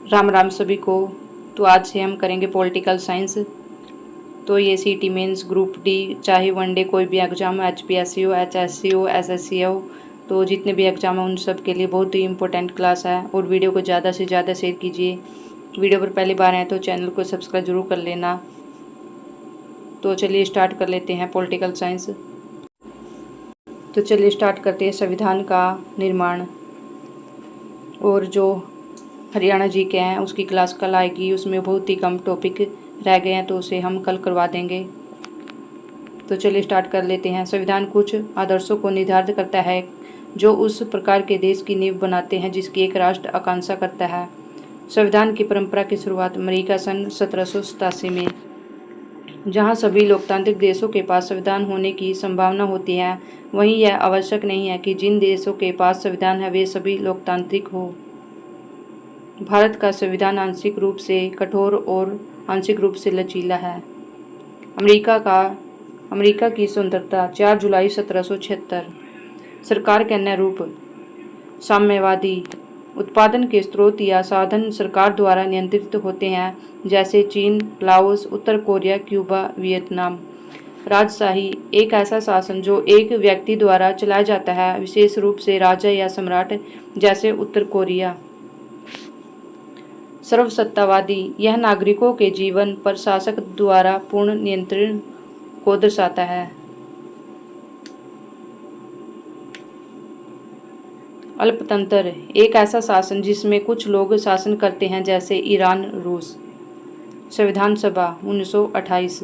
राम राम सभी को। तो आज से हम करेंगे पॉलिटिकल साइंस। तो ये सीटी मेंस ग्रुप डी, चाहे वनडे कोई भी एग्जाम हो, एचपीएससी हो, एचएससी हो, एसएससी हो, तो जितने भी एग्जाम हो उन सब के लिए बहुत ही इंपॉर्टेंट क्लास है। और वीडियो को ज़्यादा से ज़्यादा शेयर कीजिए। वीडियो पर पहली बार आए तो चैनल को सब्सक्राइब जरूर कर लेना। तो चलिए स्टार्ट कर लेते हैं पॉलिटिकल साइंस। तो चलिए स्टार्ट करते हैं संविधान का निर्माण। और जो हरियाणा जी के हैं उसकी क्लास कल आएगी, उसमें बहुत ही कम टॉपिक रह गए हैं तो उसे हम कल करवा देंगे। तो चलिए स्टार्ट कर लेते हैं। संविधान कुछ आदर्शों को निर्धारित करता है जो उस प्रकार के देश की नींव बनाते हैं जिसकी एक राष्ट्र आकांक्षा करता है। संविधान की परंपरा की शुरुआत अमेरिका सन 1787 में, जहाँ सभी लोकतांत्रिक देशों के पास संविधान होने की संभावना होती है, वहीं यह आवश्यक नहीं है कि जिन देशों के पास संविधान है वे सभी लोकतांत्रिक हो। भारत का संविधान आंशिक रूप से कठोर और आंशिक रूप से लचीला है। अमेरिका की स्वतंत्रता 4 जुलाई 1776। सरकार के अन्य रूप साम्यवादी उत्पादन के स्रोत या साधन सरकार द्वारा नियंत्रित होते हैं, जैसे चीन, लाओस, उत्तर कोरिया, क्यूबा, वियतनाम। राजशाही एक ऐसा शासन जो एक व्यक्ति द्वारा चलाया जाता है, विशेष रूप से राजा या सम्राट, जैसे उत्तर कोरिया। सर्वसत्तावादी यह नागरिकों के जीवन पर शासक द्वारा पूर्ण नियंत्रण को दर्शाता है। अल्पतंत्र एक ऐसा शासन जिसमें कुछ लोग शासन करते हैं, जैसे ईरान, रूस। संविधान सभा 1928।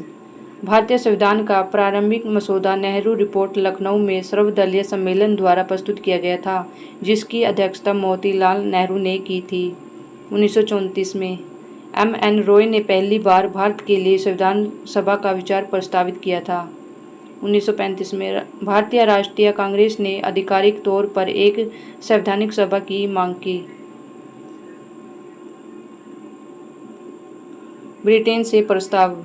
भारतीय संविधान का प्रारंभिक मसौदा नेहरू रिपोर्ट लखनऊ में सर्वदलीय सम्मेलन द्वारा प्रस्तुत किया गया था, जिसकी अध्यक्षता मोतीलाल नेहरू ने की थी। 1934 में M.N. रॉय ने पहली बार भारत के लिए संविधान सभा का विचार प्रस्तावित किया था। 1935 में भारतीय राष्ट्रीय कांग्रेस ने आधिकारिक तौर पर एक संवैधानिक सभा की मांग की। ब्रिटेन से प्रस्ताव।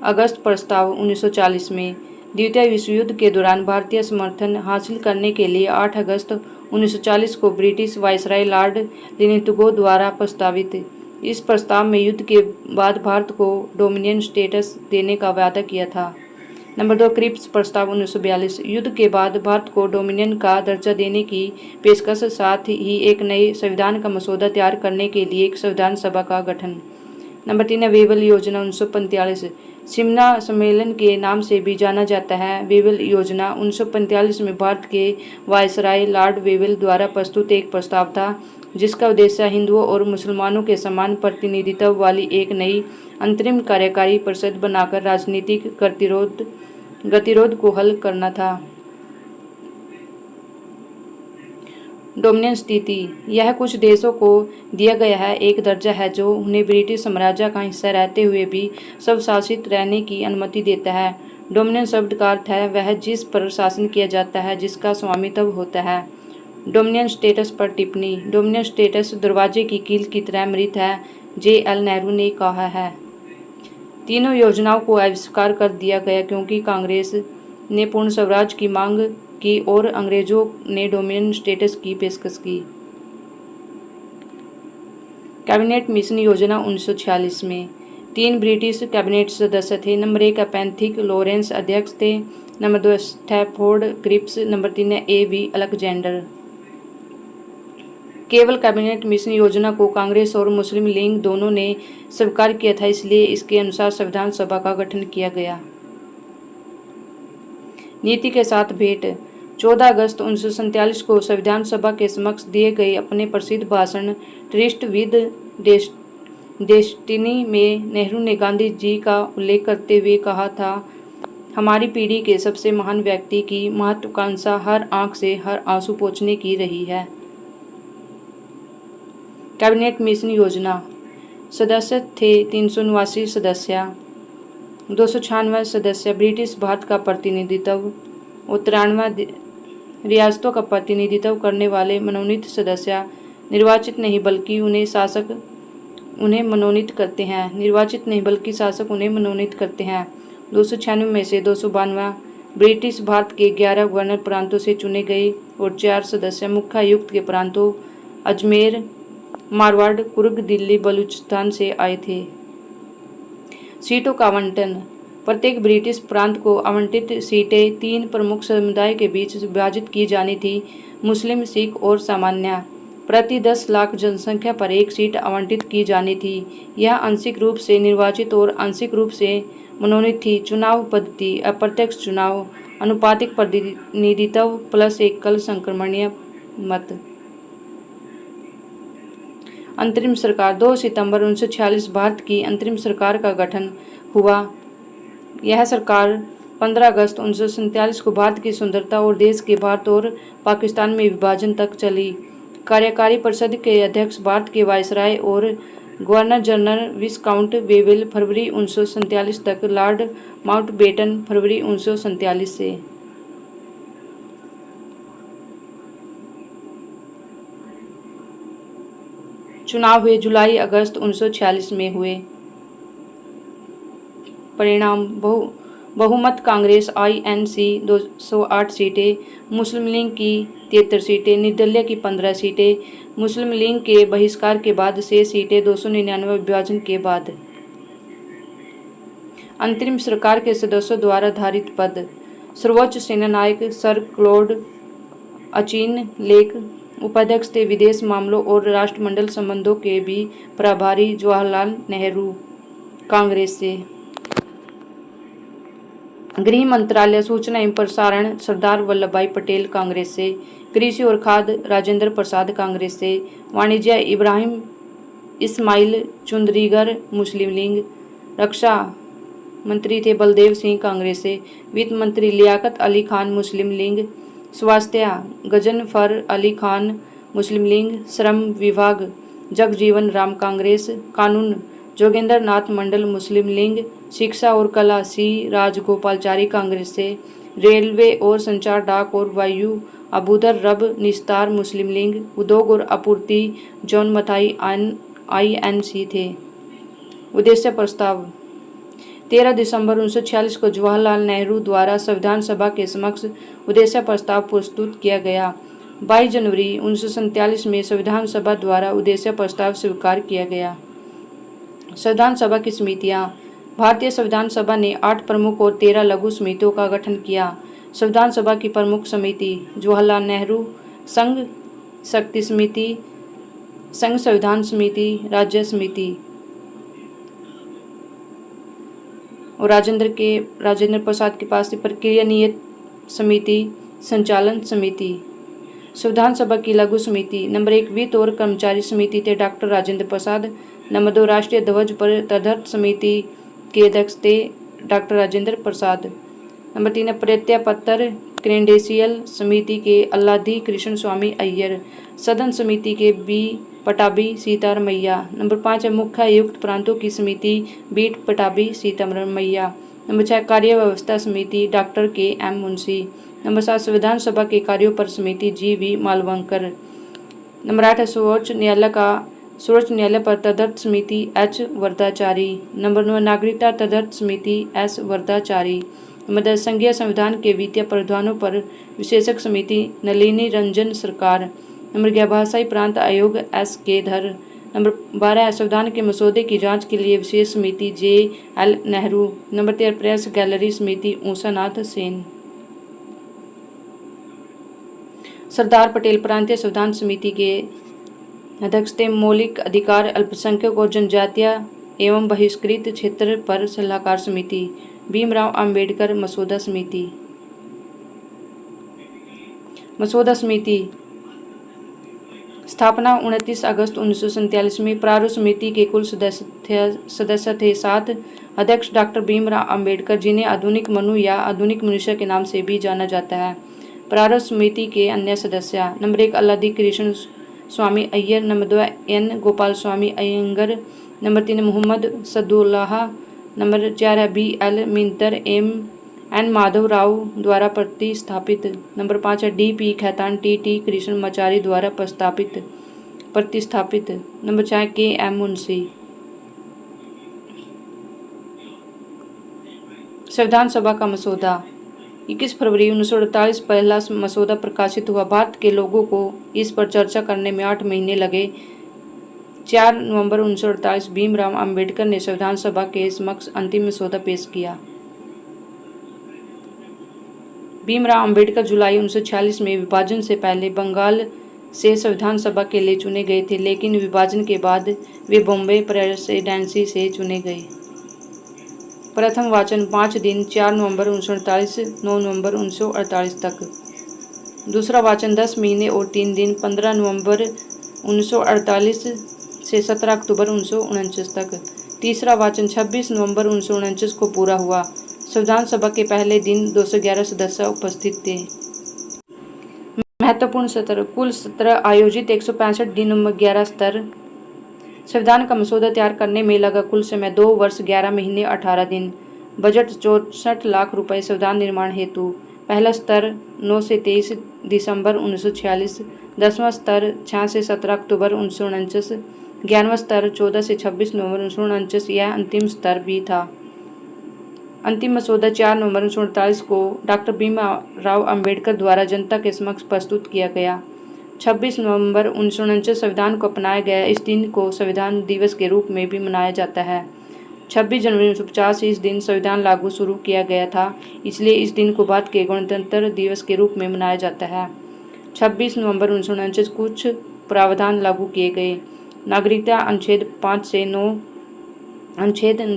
अगस्त प्रस्ताव 1940 में द्वितीय विश्व युद्ध के दौरान भारतीय समर्थन हासिल करने के लिए 8 अगस्त 1940 को ब्रिटिश वायसराय लॉर्ड लिनिथगो द्वारा प्रस्तावित। इस प्रस्ताव में युद्ध के बाद भारत को डोमिनियन स्टेटस देने का वादा किया था। नंबर 2 क्रिप्स प्रस्ताव 1942। युद्ध के बाद भारत को डोमिनियन का दर्जा देने की पेशकश, साथ ही एक नए संविधान का मसौदा तैयार करने के लिए एक संविधान सभा का गठन। नंबर 3 वेवल योजना 1945। शिमला सम्मेलन के नाम से भी जाना जाता है। वेवल योजना 1945 में भारत के वायसराय लॉर्ड वेवल द्वारा प्रस्तुत एक प्रस्ताव था, जिसका उद्देश्य हिंदुओं और मुसलमानों के समान प्रतिनिधित्व वाली एक नई अंतरिम कार्यकारी परिषद बनाकर राजनीतिक गतिरोध को हल करना था। डोमिनियन स्थिति यह कुछ देशों को दिया गया है एक दर्जा है जो उन्हें ब्रिटिश साम्राज्य का हिस्सा रहते हुए भी स्वशासित रहने की अनुमति देता है। डोमिनियन शब्द का अर्थ है वह जिस पर शासन किया जाता है, जिसका स्वामित्व होता है। डोमिनियन स्टेटस पर टिप्पणी। डोमिनियन स्टेटस दरवाजे की कील की तरह मृत है, J.L. नेहरू ने कहा है। तीनों योजनाओं को अस्वीकार कर दिया गया क्योंकि कांग्रेस ने पूर्ण स्वराज की मांग की और अंग्रेजों ने डोमिनियन स्टेटस की पेशकश की। कैबिनेट मिशन योजना 1946 में 3 ब्रिटिश कैबिनेट सदस्य थे। नंबर 1 पैंथिक लॉरेंस अध्यक्ष थे। Number 2 Stafford Cripps. Number 3 A.V. Alexander. केवल कैबिनेट मिशन योजना को कांग्रेस और मुस्लिम लीग दोनों ने स्वीकार किया था, इसलिए इसके अनुसार संविधान सभा का गठन किया गया। नीति के साथ भेंट। 14 अगस्त 1947 को संविधान सभा के समक्ष दिए गए अपने प्रसिद्ध भाषण ट्रिस्ट विद डेस्टिनी में नेहरू ने गांधी जी का उल्लेख करते हुए कहा था, हमारी पीढ़ी के सबसे महान व्यक्ति की महत्वाकांक्षा हर आंख से हर आंसू पोंछने की रही है। कैबिनेट मिशन योजना सदस्य थे 379 सदस्य, 296 सदस्य ब्रिटिश भारत का प्रतिनिधित्व और 93 रियासतों का प्रतिनिधित्व करने वाले मनोनीत सदस्य निर्वाचित नहीं बल्कि उन्हें मनोनीत करते हैं। निर्वाचित नहीं बल्कि शासक उन्हें मनोनीत करते हैं। 296 में से 292 ब्रिटिश भारत के 11 गवर्नर प्रांतों से चुने गए और 4 सदस्य मुख्य आयुक्त के प्रांतों अजमेर, मारवाड़, कुर्ग, दिल्ली, बलूचिस्तान से आए थे। सीटों का आवंटन। प्रत्येक ब्रिटिश प्रांत को आवंटित सीटें 3 प्रमुख समुदाय के बीच विभाजित की जानी थी, मुस्लिम, सिख और सामान्य। प्रति 10 लाख जनसंख्या पर एक सीट आवंटित की जानी थी। यह आंशिक रूप से निर्वाचित और आंशिक रूप से मनोनीत थी। चुनाव पद्धति अप्रत्यक्ष चुनाव, अनुपातिक प्रतिनिधित्व प्लस एकल संक्रमणीय मत। अंतरिम सरकार। 2 सितंबर 1946 भारत की अंतरिम सरकार का गठन हुआ। यह सरकार 15 अगस्त 1947 को भारत की स्वतंत्रता और देश के भारत और पाकिस्तान में विभाजन तक चली। कार्यकारी परिषद के अध्यक्ष भारत के वायसराय और गवर्नर जनरल विस्काउंट वेवेल फरवरी 1947 तक, लॉर्ड माउंटबेटन फरवरी 1947 से। चुनाव हुए जुलाई अगस्त 1946 में हुए। परिणाम बहुमत कांग्रेस INC 208 सीटें, मुस्लिम लीग की 73 सीटें, निर्दलीय की 15 सीटें, मुस्लिम लीग के बहिष्कार के बाद से सीटें 299 विभाजन के बाद। अंतरिम सरकार के सदस्यों द्वारा धारित पद। सर्वोच्च सेनानायक सर क्लॉड अचिन लेक उपाध्यक्ष थे। विदेश मामलों और राष्ट्रमंडल संबंधों के भी प्रभारी जवाहरलाल नेहरू कांग्रेस से। गृह मंत्रालय, सूचना एवं प्रसारण सरदार वल्लभ भाई पटेल कांग्रेस से। कृषि और खाद्य राजेंद्र प्रसाद कांग्रेस से। वाणिज्य इब्राहिम इस्माइल चुंदरीगर मुस्लिम लीग। रक्षा मंत्री थे बलदेव सिंह कांग्रेस से। वित्त मंत्री लियाकत अली खान मुस्लिम लीग। स्वास्थ्य गजनफर अली खान मुस्लिम लीग। श्रम विभाग जगजीवन राम कांग्रेस। कानून जोगेंद्र नाथ मंडल मुस्लिम लीग। शिक्षा और कला C राजगोपालचारी कांग्रेस से। रेलवे और संचार डाक और वायु अबूदर रब निस्तार मुस्लिम लीग। उद्योग और आपूर्ति जॉन मथाई INC थे। उद्देश्य प्रस्ताव। 13 दिसंबर 1946 को जवाहरलाल नेहरू द्वारा संविधान सभा के समक्ष उद्देश्य प्रस्ताव प्रस्तुत किया गया। 22 जनवरी 1947 में संविधान सभा द्वारा उद्देश्य प्रस्ताव स्वीकार किया गया। संविधान सभा की समितियां। भारतीय संविधान सभा ने 8 प्रमुख और 13 लघु समितियों का गठन किया। संविधान सभा की प्रमुख समिति जवाहरलाल नेहरू संघ शक्ति समिति, संघ संविधान समिति, राज्य समिति और राजेंद्र प्रसाद के पास प्रक्रिया नियत समिति, संचालन समिति। संविधान सभा की लघु समिति। नंबर 1 वित्त और कर्मचारी समिति थे डॉक्टर राजेंद्र प्रसाद। नंबर 2 राष्ट्रीय ध्वज पर तदर्थ समिति के अध्यक्ष थे डॉक्टर राजेंद्र प्रसाद। नंबर 3 प्रत्यय पत्र क्रेडेंशियल समिति के अल्लादी कृष्ण स्वामी अय्यर। सदन समिति के B पटाबी सीतारमैया। नंबर 5 मुख्य आयुक्त प्रांतों की समिति बीट पटाबी सीतारमैया। नंबर 6 कार्य व्यवस्था समिति डॉक्टर KM मुंशी। नंबर 7 संविधान सभा के कार्यों पर समिति GV मालवंकर। नंबर 8 सर्वोच्च न्यायालय पर तदर्थ समिति H वरदाचारी। नंबर 9 नागरिकता तदर्थ समिति S वरदाचारी। नंबर 10 संघीय संविधान के वित्तीय प्रावधानों पर विशेषज्ञ समिति नलिनी रंजन सरकार। नंबर 11 भाषाई प्रांत आयोग SK धर। नंबर 12 संविधान के मसौदे की जांच के लिए विशेष समिति JL Nehru. Number 13 press gallery समिति ऊषानाथ सेन। सरदार पटेल प्रांतीय संविधान समिति के अध्यक्ष थे। मौलिक अधिकार अल्पसंख्यक और जनजातीय एवं बहिष्कृत क्षेत्र पर सलाहकार समिति भीमराव अंबेडकर मसौदा समिति। मसौदा समिति स्थापना 29 अगस्त 1947 में। प्रारूप समिति के कुल सदस्य थे 7। अध्यक्ष डॉक्टर भीमराव अंबेडकर, जिन्हें आधुनिक मनु या आधुनिक मनुष्य के नाम से भी जाना जाता है। प्रारूप समिति के अन्य सदस्य number 1 Alladi Krishnaswami Iyer. Number 2 N Gopalaswami Ayyangar. Number 3 Mohammad Saadulla. Number 4 BL Mitter N Madhav Rao द्वारा प्रतिस्थापित। Number 5 DP Khaitan TT Krishnamachari द्वारा प्रतिस्थापित। Number 4 KM Munshi. संविधान सभा का मसौदा 21 फरवरी 1948 पहला मसौदा प्रकाशित हुआ। भारत के लोगों को इस पर चर्चा करने में 8 महीने लगे। 4 नवंबर 1948 भीमराव अंबेडकर ने संविधान सभा के समक्ष अंतिम मसौदा पेश किया। भीमराव अंबेडकर जुलाई 1946 में विभाजन से पहले बंगाल से संविधान सभा के लिए चुने गए थे, लेकिन विभाजन के बाद वे बॉम्बे प्रेसिडेंसी से चुने गए। प्रथम वाचन 5 दिन 4 नवंबर 1948 9 नवंबर 1948 तक। दूसरा वाचन 10 महीने और 3 दिन 15 नवंबर 1948 से 17 अक्टूबर 1949 तक। तीसरा वाचन 26 नवंबर 1949 को पूरा हुआ। संविधान सभा के पहले दिन 211 सदस्य उपस्थित थे। महत्वपूर्ण सत्र। कुल सत्र आयोजित 165 दिनों में 11 सत्र। संविधान का मसौदा तैयार करने में लगा कुल समय 2 वर्ष 11 महीने 18 दिन। बजट 64 लाख रुपए संविधान निर्माण हेतु। पहला स्तर 9 से 23 दिसंबर 1946, 10वां स्तर 6 से 17 अक्टूबर 1949, 11वां स्तर 14 से 26 नवंबर 1949। यह अंतिम स्तर भी था। अंतिम मसौदा 4 नवंबर 1948 को डॉक्टर भीमराव अंबेडकर द्वारा जनता के समक्ष प्रस्तुत किया गया। 26 नवंबर 1949 संविधान को अपनाया गया। इस दिन को संविधान दिवस के रूप में भी मनाया जाता है। 26 जनवरी 1950 इस दिन संविधान लागू शुरू किया गया था, इसलिए इस दिन को भारत के गणतंत्र दिवस के रूप में मनाया जाता है। 26 नवंबर 1949 कुछ प्रावधान लागू किए गए। नागरिकता अनुच्छेद 5 से 9,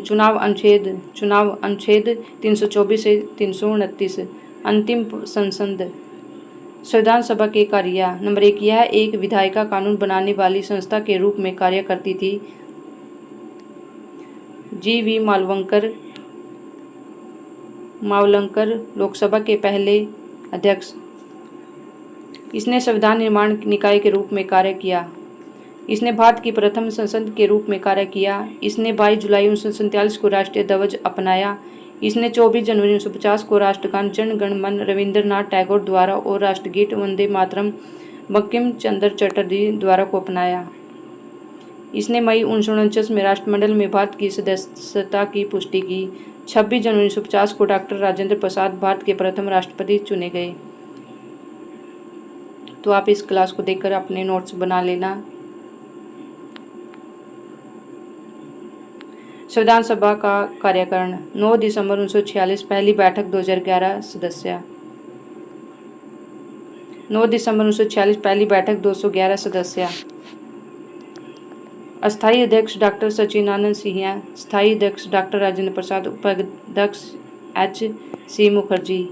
चुनाव अनुच्छेद 324 से 329। अंतिम संसद। संविधान सभा के कार्य। नंबर 1, यह एक विधायिका कानून बनाने वाली संस्था के रूप में कार्य करती थी। जी.वी. मावलंकर लोकसभा के पहले अध्यक्ष। इसने संविधान निर्माण निकाय के रूप में कार्य किया। इसने भारत की प्रथम संसद के रूप में कार्य किया। इसने 22 जुलाई 1947 को राष्ट्रीय ध्वज अपनाया। इसने 24 जनवरी 1950 को राष्ट्रगान जन गण मन रविंद्रनाथ टैगोर द्वारा और राष्ट्रगीत वंदे मातरम बंकिम चंद्र चटर्जी द्वारा को अपनाया। इसने मई 1949 में राष्ट्रमंडल में भारत की सदस्यता की पुष्टि की। 26 जनवरी 1950 को डॉक्टर राजेंद्र प्रसाद भारत के प्रथम राष्ट्रपति चुने गए। तो आप इस क्लास को देखकर अपने नोट्स बना लेना। संविधान सभा का कार्यकारण। 9 दिसंबर 1946 पहली बैठक 2011 सदस्य। 9 दिसंबर 1946 पहली बैठक 211 सदस्य। अस्थायी अध्यक्ष डॉक्टर सचिदानंद सिंह। स्थायी अध्यक्ष डॉक्टर राजेंद्र प्रसाद। उपाध्यक्ष H.C. मुखर्जी।